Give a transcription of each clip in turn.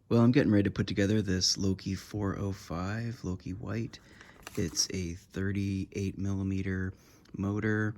Well, I'm getting ready to put together this Loki 405 Loki White. It's a 38 millimeter motor.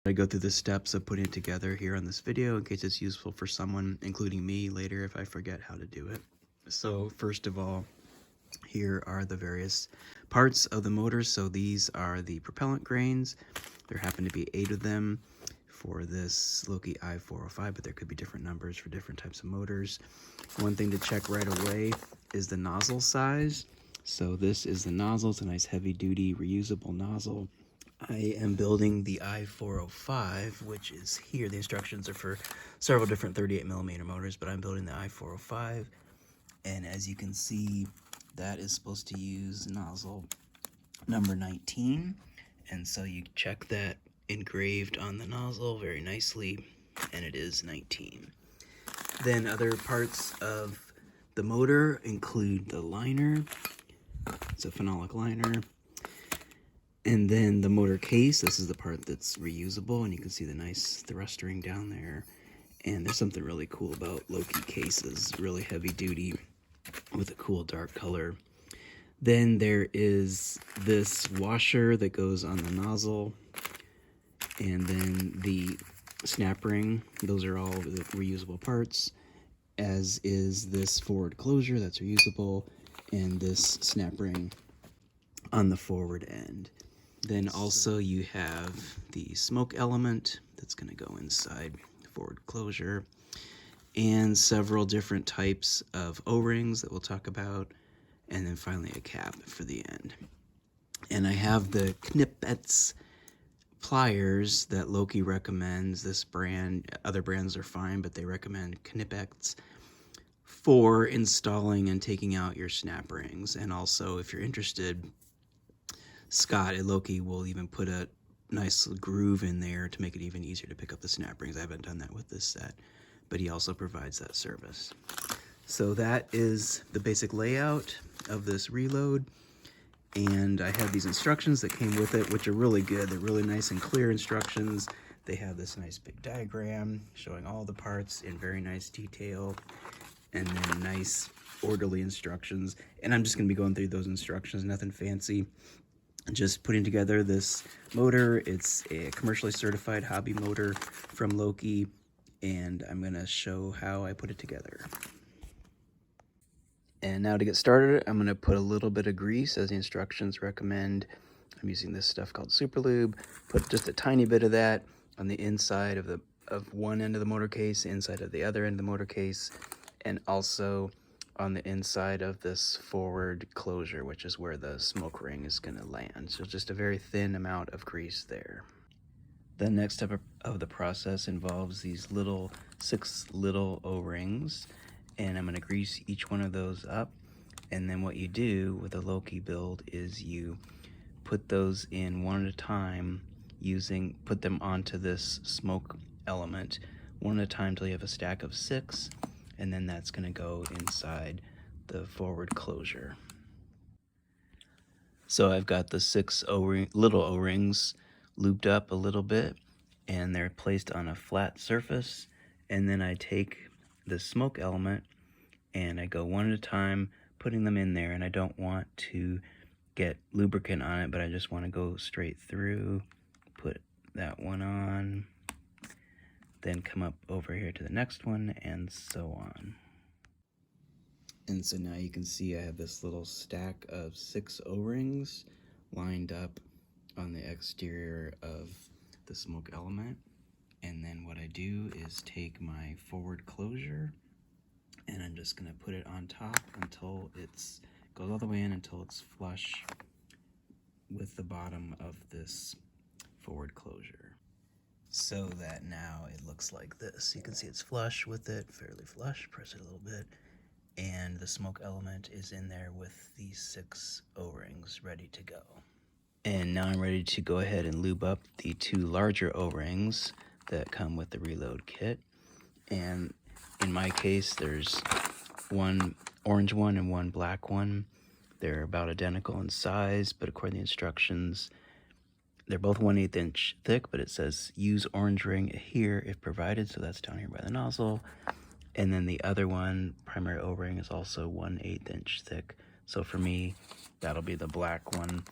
I go through the steps of putting it together here on this video in case it's useful for someone, including me later if I forget how to do it. So first of all, here are the various parts of the motor. So these are the propellant grains. There happen to be 8 of them for this Loki I405, but there could be different numbers for different types of motors. One thing to check right away is the nozzle size. So this is the nozzle. It's a nice heavy duty reusable nozzle. I am building the I405, which is here. The instructions are for several different 38 millimeter motors, but I'm building the I405. And as you can see, that is supposed to use nozzle number 19. And so you check that engraved on the nozzle very nicely, and it is 19. Then other parts of the motor include the liner. It's a phenolic liner. And then the motor case. This is the part that's reusable, and you can see the nice thrustering down there. And there's something really cool about Loki cases, really heavy duty with a cool dark color. Then there is this washer that goes on the nozzle, and then the snap ring. Those are all the reusable parts, as is this forward closure that's reusable, and this snap ring on the forward end. Then also you have the smoke element that's going to go inside the forward closure, and several different types of O-rings that we'll talk about, and then finally a cap for the end. And I have the Knipettes pliers that Loki recommends. This brand, other brands are fine, but they recommend Knipettes for installing and taking out your snap rings. And also, if you're interested, Scott at Loki will even put a nice groove in there to make it even easier to pick up the snap rings. I haven't done that with this set, but he also provides that service. So that is the basic layout of this reload, and I have these instructions that came with it, which are really good. They're really nice and clear instructions. They have this nice big diagram showing all the parts in very nice detail, and then nice orderly instructions. And I'm just going to be going through those instructions, nothing fancy. Just putting together this motor. It's a commercially certified hobby motor from Loki, and I'm going to show how I put it together. And now to get started, I'm going to put a little bit of grease as the instructions recommend. I'm using this stuff called Super Lube. Put just a tiny bit of that on the inside of one end of the motor case, inside of the other end of the motor case, and also on the inside of this forward closure, which is where the smoke ring is going to land. So just a very thin amount of grease there. The next step of the process involves these 6 little O-rings, and I'm going to grease each one of those up. And then what you do with a Loki build is you put those in one at a time, put them onto this smoke element one at a time till you have a stack of 6, and then that's going to go inside the forward closure. So I've got the 6 little O-rings looped up a little bit, and they're placed on a flat surface. And then I take the smoke element and I go one at a time, putting them in there, and I don't want to get lubricant on it, but I just want to go straight through, put that one on, then come up over here to the next one, and so on. And so now you can see I have this little stack of 6 O-rings lined up on the exterior of the smoke element. And then what I do is take my forward closure, and I'm just going to put it on top until it goes all the way in until it's flush with the bottom of this forward closure. So that now it looks like this. You can see it's flush with it, fairly flush. Press it a little bit, and the smoke element is in there with these 6 O-rings ready to go. And now I'm ready to go ahead and lube up the 2 larger O-rings that come with the reload kit. And in my case, there's one orange one and one black one. They're about identical in size, but according to the instructions, they're both 1/8 inch thick, but it says use orange ring here if provided, so that's down here by the nozzle. And then the other one, primary O-ring, is also 1/8 inch thick. So for me, that'll be the black one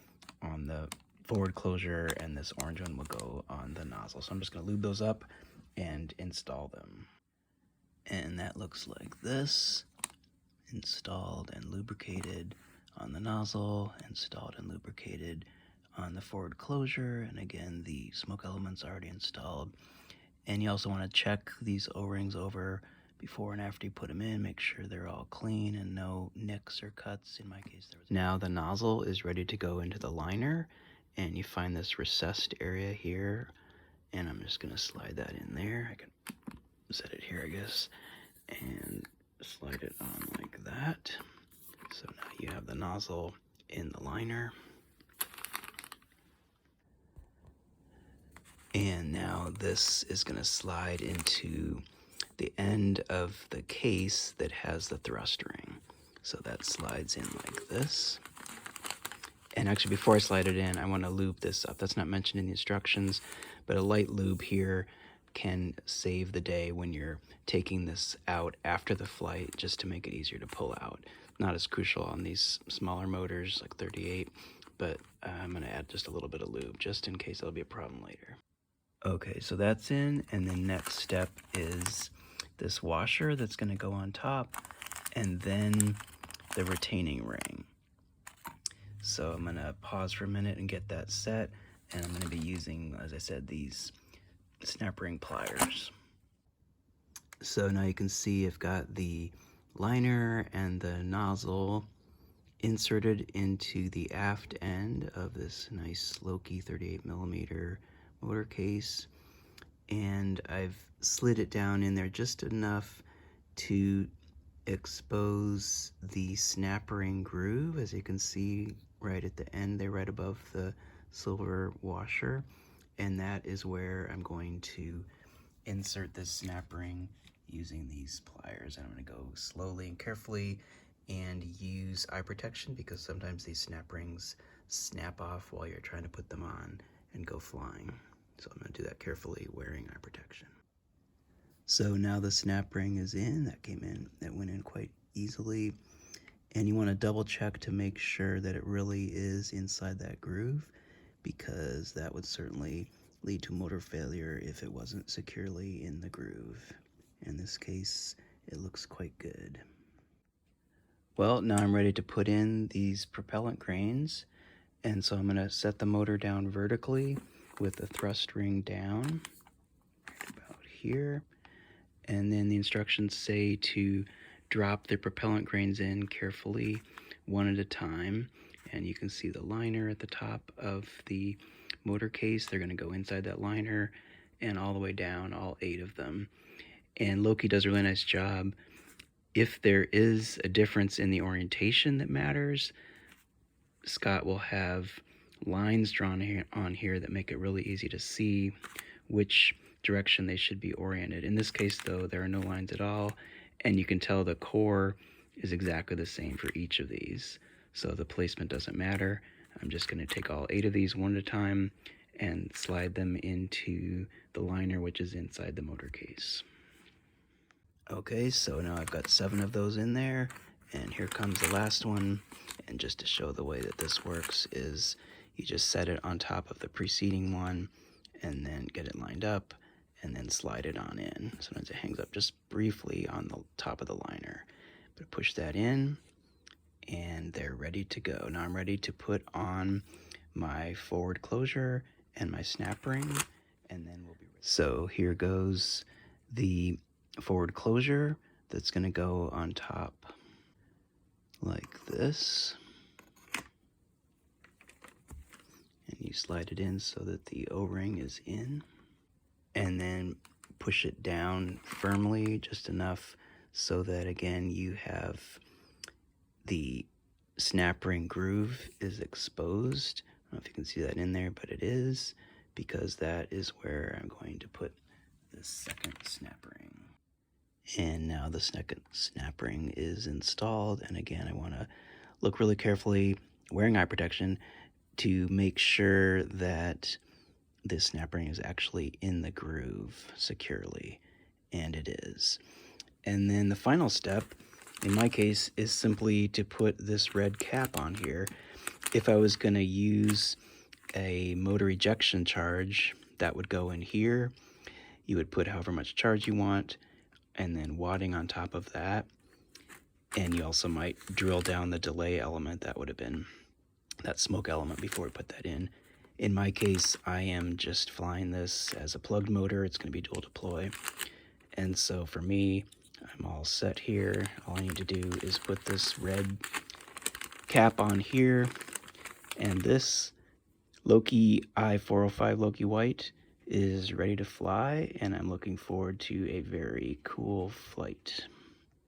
on the forward closure, and this orange one will go on the nozzle. So I'm just gonna lube those up and install them. And that looks like this. Installed and lubricated on the nozzle, installed and lubricated on the forward closure, and again the smoke element's already installed. And you also want to check these O-rings over before and after you put them in, make sure they're all clean and no nicks or cuts. In my case, there was. Now the nozzle is ready to go into the liner, and you find this recessed area here, and I'm just gonna slide that in there. I can set it here, I guess, and slide it on like that. So now you have the nozzle in the liner. And now this is going to slide into the end of the case that has the thrust ring. So that slides in like this. And actually, before I slide it in, I want to lube this up. That's not mentioned in the instructions, but a light lube here can save the day when you're taking this out after the flight, just to make it easier to pull out. Not as crucial on these smaller motors like 38, but I'm going to add just a little bit of lube just in case that'll be a problem later. Okay, so that's in, and the next step is this washer that's going to go on top, and then the retaining ring. So I'm going to pause for a minute and get that set, and I'm going to be using, as I said, these snap ring pliers. So now you can see I've got the liner and the nozzle inserted into the aft end of this nice Loki 38mm motor case, and I've slid it down in there just enough to expose the snap ring groove, as you can see right at the end there, right above the silver washer, and that is where I'm going to insert this snap ring using these pliers. And I'm going to go slowly and carefully and use eye protection, because sometimes these snap rings snap off while you're trying to put them on and go flying. So I'm going to do that carefully, wearing eye protection. So now the snap ring is in. That went in quite easily. And you want to double check to make sure that it really is inside that groove, because that would certainly lead to motor failure if it wasn't securely in the groove. In this case, it looks quite good. Well, now I'm ready to put in these propellant grains, and so I'm going to set the motor down vertically with the thrust ring down right about here, and then the instructions say to drop the propellant grains in carefully, one at a time. And you can see the liner at the top of the motor case. They're going to go inside that liner and all the way down, all 8 of them. And Loki does a really nice job. If there is a difference in the orientation that matters, Scott will have lines drawn on here that make it really easy to see which direction they should be oriented. In this case, though, there are no lines at all, and you can tell the core is exactly the same for each of these. So the placement doesn't matter. I'm just going to take all 8 of these one at a time and slide them into the liner, which is inside the motor case. Okay, so now I've got 7 of those in there, and here comes the last one. And just to show the way that this works is you just set it on top of the preceding one and then get it lined up and then slide it on in. Sometimes it hangs up just briefly on the top of the liner, but push that in and they're ready to go. Now I'm ready to put on my forward closure and my snap ring, and then we'll be ready. So here goes the forward closure that's going to go on top like this, and you slide it in so that the O-ring is in, and then push it down firmly, just enough so that again you have the snap ring groove is exposed. I don't know if you can see that in there, but it is, because that is where I'm going to put the second snap ring. And now the second snap ring is installed, and again I want to look really carefully, wearing eye protection, to make sure that this snap ring is actually in the groove securely, and it is. And then the final step, in my case, is simply to put this red cap on here. If I was going to use a motor ejection charge, that would go in here. You would put however much charge you want, and then wadding on top of that. And you also might drill down the delay element. That would have been that smoke element before we put that in. In my case, I am just flying this as a plugged motor. It's going to be dual deploy. And so for me, I'm all set here. All I need to do is put this red cap on here, and this Loki I405 Loki White is ready to fly, and I'm looking forward to a very cool flight.